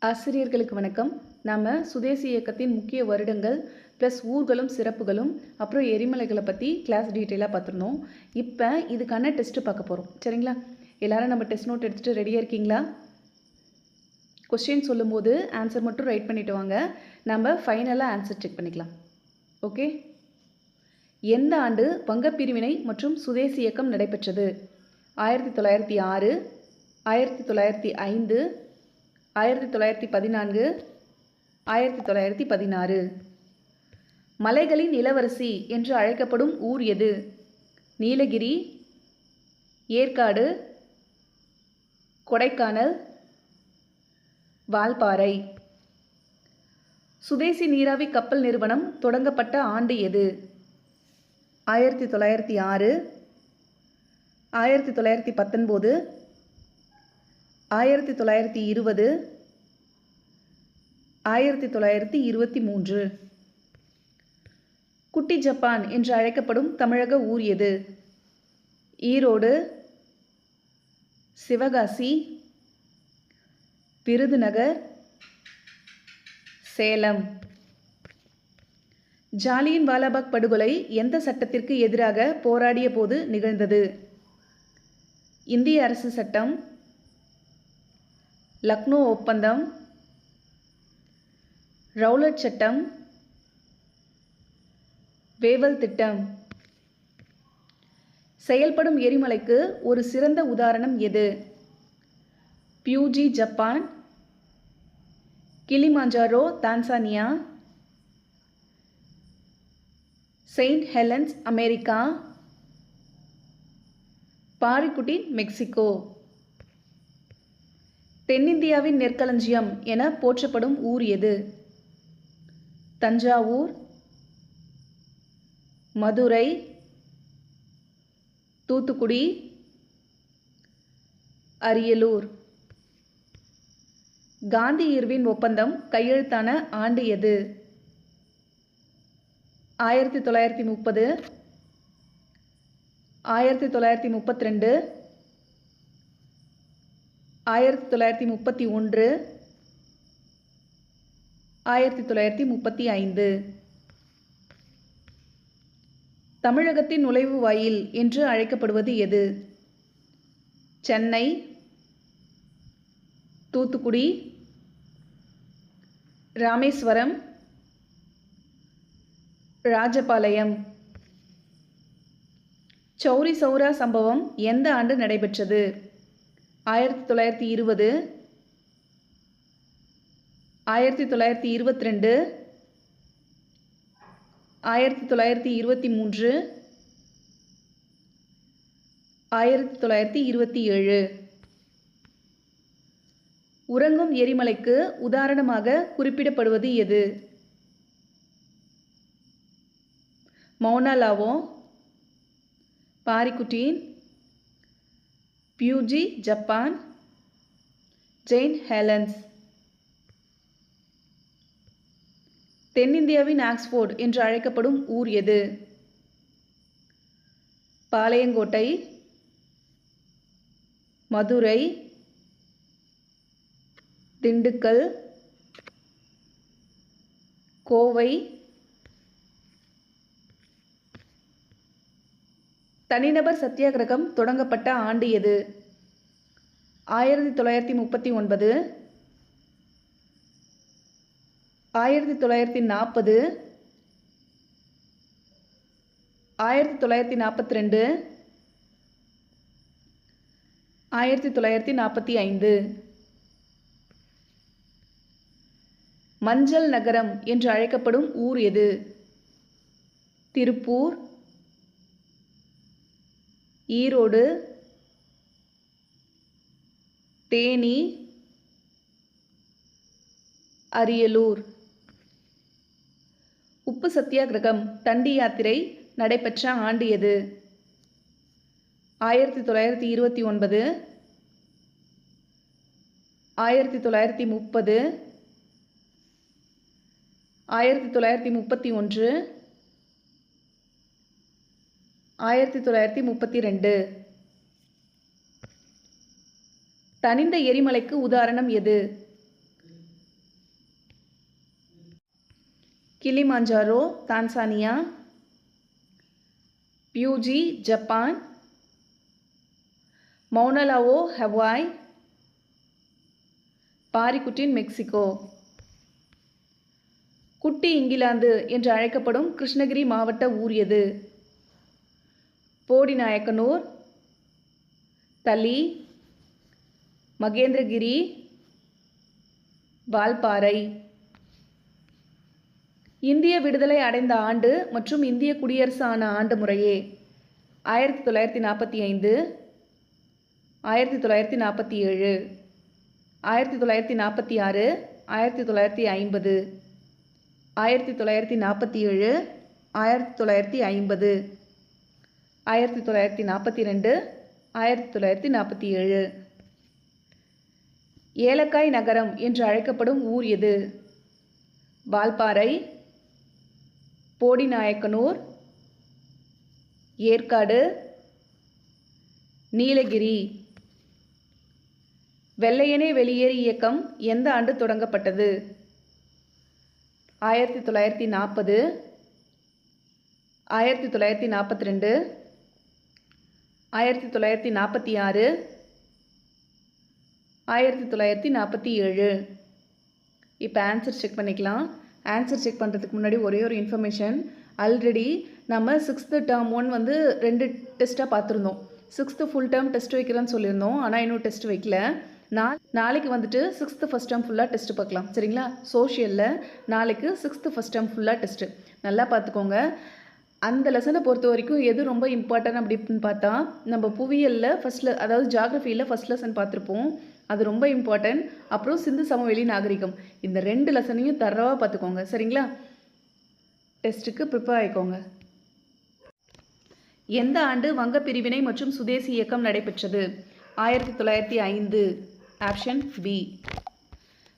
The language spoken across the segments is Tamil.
ஆசிரியர்களுக்கு வணக்கம். நாம சுதேசி இயக்கத்தின் முக்கிய வருடங்கள் ப்ளஸ் ஊர்களும் சிறப்புகளும் அப்புறம் எரிமலைகளை பற்றி கிளாஸ் டீட்டெயிலாக பார்த்துருந்தோம். இப்போ இதுக்கான டெஸ்ட்டு பார்க்க போகிறோம். சரிங்களா? எல்லாரும் நம்ம டெஸ்ட் நோட் எடுத்துகிட்டு ரெடியாக இருக்கீங்களா? கொஸ்டின் சொல்லும்போது ஆன்சர் மட்டும் ரைட் பண்ணிட்டு வாங்க. நம்ம ஃபைனலாக ஆன்சர் செக் பண்ணிக்கலாம். ஓகே? எந்த ஆண்டு வங்கப் பிரிவினை மற்றும் சுதேசி இயக்கம் நடைபெற்றது? 1906, 1905, 1914, 1916. மலைகளின் இளவரசி என்று அழைக்கப்படும் ஊர் எது? நீலகிரி, ஏற்காடு, கொடைக்கானல், வால்பாறை. சுதேசி நீராவி கப்பல் நிறுவனம் தொடங்கப்பட்ட ஆண்டு எது? 1906, 1919, 1920, 1923. குட்டி ஜப்பான் என்று அழைக்கப்படும் தமிழக ஊர் எது? ஈரோடு, சிவகாசி, விருதுநகர், சேலம். ஜாலியன் வாலாபாக் படுகொலை எந்த சட்டத்திற்கு எதிராக போராடிய போது நிகழ்ந்தது? இந்திய அரசு சட்டம், லக்னோ ஒப்பந்தம், ரவுலட் சட்டம், வேவல் திட்டம். செயல்படும் எரிமலைக்கு ஒரு சிறந்த உதாரணம் எது? Fuji Japan, Kilimanjaro Tanzania, Saint Helens America, Paricutin Mexico. தென்னிந்தியாவின் நெற்களஞ்சியம் என போற்றப்படும் ஊர் எது? தஞ்சாவூர், மதுரை, தூத்துக்குடி, அரியலூர். காந்தி இர்வின் ஒப்பந்தம் கையெழுத்தான ஆண்டு எது? 1930, 1932, 1931, 1935. தமிழகத்தின் நுழைவு வாயில் என்று அழைக்கப்படுவது எது? சென்னை, தூத்துக்குடி, ராமேஸ்வரம், ராஜபாளையம். சௌரி சௌரா சம்பவம் எந்த ஆண்டு நடைபெற்றது? 1920, 1922, 1923, 1927. உறங்கும் எரிமலைக்கு உதாரணமாக குறிப்பிடப்படுவது எது? Mouna Lao, பாரிக்குட்டின், பியூஜி Japan, Saint Helen's. தென்னிந்தியாவின் ஆக்ஸ்போர்ட் என்று அழைக்கப்படும் ஊர் எது? பாளையங்கோட்டை, மதுரை, திண்டுக்கல், கோவை. தனிநபர் சத்தியாகிரகம் தொடங்கப்பட்ட ஆண்டு எது? 1939, 1940, 1942, 1945. மஞ்சள் நகரம் என்று அழைக்கப்படும் ஊர் எது? திருப்பூர், ஈரோடு, தேனி, அரியலூர். உப்பு சத்தியாகிரகம் தண்டி யாத்திரை நடைபெற்ற ஆண்டு எது? 1929, 1930, 1931, 1932. தனிந்த எரிமலைக்கு உதாரணம் எது? Kilimanjaro Tanzania, Fuji Japan, Mauna Loa Hawaii, Paricutin Mexico. குட்டி இங்கிலாந்து என்று அழைக்கப்படும் கிருஷ்ணகிரி மாவட்ட ஊர் எது? போடிநாயக்கனூர், தளி, மகேந்திரகிரி, வால்பாறை. இந்திய விடுதலை அடைந்த ஆண்டு மற்றும் இந்திய குடியரசு ஆன ஆண்டு முறையே 1945, 1947, 1946, 1950, 1947, 1950, 1942, 1947. ஏலக்காய் நகரம் என்று அழைக்கப்படும் ஊர் எது? வால்பாறை, போடிநாயக்கனூர், ஏற்காடு, நீலகிரி. வெள்ளையனே வெளியேறு இயக்கம் எந்த ஆண்டு தொடங்கப்பட்டது? 1940, 1942, 1946, 1947. இப்போ ஆன்சர் செக் பண்ணிக்கலாம். ஆன்சர் செக் பண்ணுறதுக்கு முன்னாடி ஒரே ஒரு இன்ஃபர்மேஷன். ஆல்ரெடி நம்ம 6th டேர்ம் 1 வந்து 2 டெஸ்ட்டாக பார்த்துருந்தோம். 6th ஃபுல் டேர்ம் டெஸ்ட் வைக்கிறேன்னு சொல்லியிருந்தோம். ஆனால் இன்னும் டெஸ்ட் வைக்கல. நாளைக்கு வந்துட்டு 6th ஃபஸ்ட் டேர்ம் ஃபுல்லாக டெஸ்ட் பார்க்கலாம். சரிங்களா? சோஷியலில் நாளைக்கு 6th ஃபஸ்ட் டேர்ம் ஃபுல்லாக டெஸ்ட்டு. நல்லா பார்த்துக்கோங்க. அந்த லெசனை பொறுத்த வரைக்கும் எது ரொம்ப இம்பார்ட்டன்ட் அப்படின்னு பார்த்தா, நம்ம புவியியலில் ஃபஸ்ட்டில், அதாவது ஜாகிரஃபியில் ஃபஸ்ட் லெசன் பார்த்துருப்போம். அது ரொம்ப இம்பார்ட்டன்ட். அப்புறம் சிந்து சமவெளி நாகரிகம். இந்த 2 லெசனையும் தரவாக பார்த்துக்கோங்க. சரிங்களா? டெஸ்ட்டுக்கு ப்ரிப்பேர் ஆகிக்கோங்க. எந்த ஆண்டு வங்க பிரிவினை மற்றும் சுதேசி இயக்கம் நடைபெற்றது? 1905. Option B.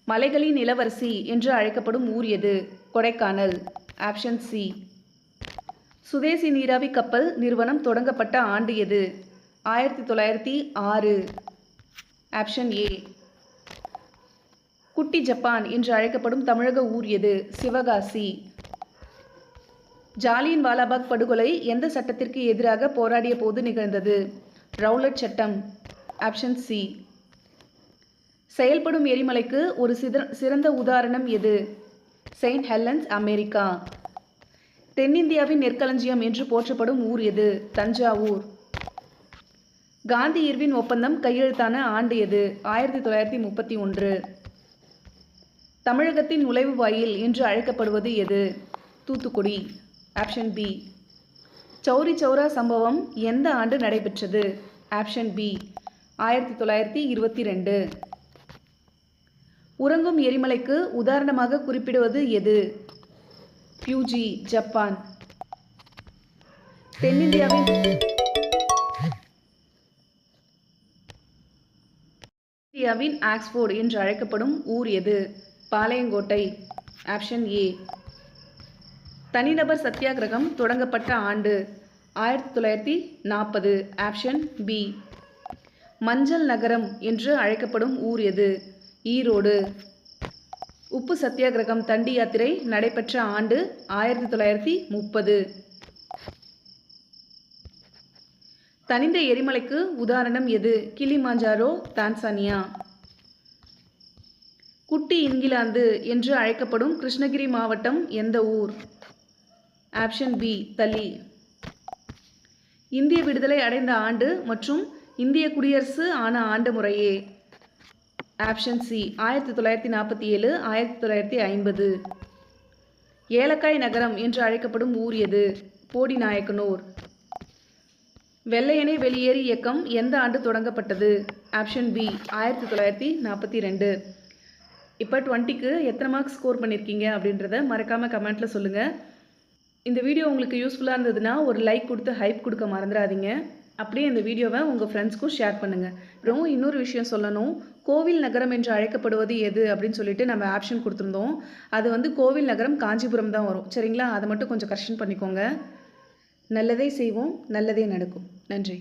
மலைகளின் இளவரசி என்று அழைக்கப்படும் ஊர் எது? கொடைக்கானல். Option C. சுதேசி நீராவி கப்பல் நிறுவனம் தொடங்கப்பட்ட ஆண்டு எது? 1906. Option A. குட்டி ஜப்பான் என்று அழைக்கப்படும் தமிழக ஊர் எது? சிவகாசி. ஜாலியன் வாலாபாக் படுகொலை எந்த சட்டத்திற்கு எதிராக போராடிய போது நிகழ்ந்தது? ரவுலட் சட்டம். Option C. செயல்படும் எரிமலைக்கு ஒரு சிறந்த உதாரணம் எது? Saint Helens, America. தென்னிந்தியாவின் நெற்களஞ்சியம் என்று போற்றப்படும் ஊர் எது? தஞ்சாவூர். காந்தி இர்வின் ஒப்பந்தம் கையெழுத்தான ஆண்டு எது? 1931. தமிழகத்தின் நுழைவு வாயில் என்று அழைக்கப்படுவது எது? தூத்துக்குடி. Option B. சௌரி சௌரா சம்பவம் எந்த ஆண்டு நடைபெற்றது? Option B. 1922. உறங்கும் எரிமலைக்கு உதாரணமாக குறிப்பிடுவது எது? Fuji, Japan. தென்னிந்தியாவின் ஆக்ஸ்போர்ட் என்று அழைக்கப்படும் ஊர் எது? பாளையங்கோட்டை. Option A. தனிநபர் சத்தியாகிரகம் தொடங்கப்பட்ட ஆண்டு? 1940. Option B. மஞ்சள் நகரம் என்று அழைக்கப்படும் ஊர் எது? ஈரோடு. உப்பு சத்தியாகிரகம் தண்டி யாத்திரை நடைபெற்ற ஆண்டு? 1930. தனிந்த எரிமலைக்கு உதாரணம் எது? Kilimanjaro, Tanzania. குட்டி இங்கிலாந்து என்று அழைக்கப்படும் கிருஷ்ணகிரி மாவட்டம் எந்த ஊர்? Option B. தளி. இந்திய விடுதலை அடைந்த ஆண்டு மற்றும் இந்திய குடியரசு ஆன ஆண்டு முறையே? Option C. 1947, 1950. ஏலக்காய் நகரம் என்று அழைக்கப்படும் ஊர் எது? போடிநாயக்கனூர். வெள்ளையனே வெளியேறு இயக்கம் எந்த ஆண்டு தொடங்கப்பட்டது? Option B. 1942. இப்போ 20க்கு எத்தனை மார்க்ஸ் ஸ்கோர் பண்ணியிருக்கீங்க அப்படின்றத மறக்காமல் கமெண்ட்டில் சொல்லுங்கள். இந்த வீடியோ உங்களுக்கு யூஸ்ஃபுல்லாக இருந்ததுன்னா ஒரு லைக் கொடுத்து ஹைப் கொடுக்க மறந்துடாதீங்க. அப்படியே இந்த வீடியோவை உங்கள் ஃப்ரெண்ட்ஸ்க்கும் ஷேர் பண்ணுங்கள். அப்புறம் இன்னொரு விஷயம் சொல்லணும். கோவில் நகரம் என்று அழைக்கப்படுவது எது அப்படின்னு சொல்லிட்டு நம்ம ஆப்ஷன் கொடுத்துருந்தோம். அது வந்து கோவில் நகரம் காஞ்சிபுரம் தான் வரும். சரிங்களா? அதை மட்டும் கொஞ்சம் கரெக்ஷன் பண்ணிக்கோங்க. நல்லதே செய்வோம், நல்லதே நடக்கும். நன்றி.